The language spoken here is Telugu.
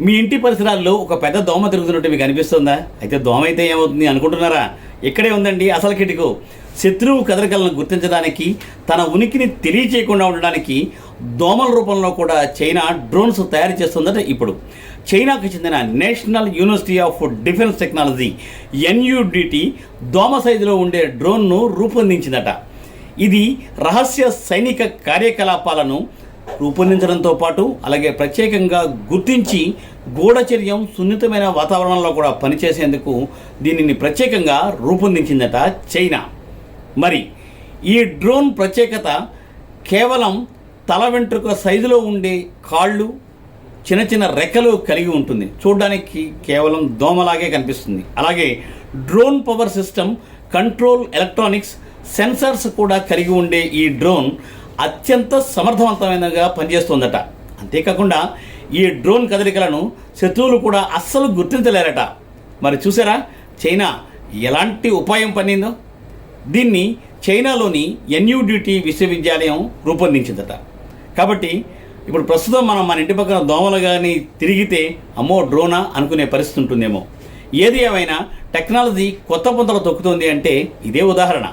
మీ ఇంటి పరిసరాల్లో ఒక పెద్ద దోమ తిరుగుతున్నట్టు మీకు అనిపిస్తుందా? అయితే దోమ అయితే ఏమవుతుంది అనుకుంటున్నారా? ఇక్కడే ఉందండి అసలు కిటుకు. శత్రువు కదలికలను గుర్తించడానికి, తన ఉనికిని తెలియచేయకుండా ఉండడానికి దోమల రూపంలో కూడా చైనా డ్రోన్స్ తయారు చేస్తుందట. ఇప్పుడు చైనాకు చెందిన National University of Defense Technology NUDT దోమ సైజులో ఉండే డ్రోన్ను రూపొందించిందట. ఇది రహస్య సైనిక కార్యకలాపాలను రూపొందించడంతో పాటు అలాగే ప్రత్యేకంగా గుర్తించి గూఢచర్యం సున్నితమైన వాతావరణంలో కూడా పనిచేసేందుకు దీనిని ప్రత్యేకంగా రూపొందించిందట చైనా. మరి ఈ డ్రోన్ ప్రత్యేకత కేవలం తల వెంట్రుక సైజులో ఉండే కాళ్ళు, చిన్న చిన్న రెక్కలు కలిగి ఉంటుంది. చూడడానికి కేవలం దోమలాగే కనిపిస్తుంది. అలాగే drone power system, control electronics, sensors కూడా కలిగి ఉండే ఈ డ్రోన్ అత్యంత సమర్థవంతమైనగా పనిచేస్తుందట. అంతేకాకుండా ఈ డ్రోన్ కదలికలను శత్రువులు కూడా అస్సలు గుర్తించలేరట. మరి చూసారా చైనా ఎలాంటి ఉపాయం పన్నిందో? దీన్ని చైనాలోని ఎన్యూడిటి విశ్వవిద్యాలయం రూపొందించిందట. కాబట్టి ఇప్పుడు ప్రస్తుతం మనం మన ఇంటి పక్కన దోమలు కానీ తిరిగితే అమ్మో డ్రోనా అనుకునే పరిస్థితి ఉంటుందేమో. ఏది ఏమైనా టెక్నాలజీ కొత్త పుంతలు తొక్కుతోంది అంటే ఇదే ఉదాహరణ.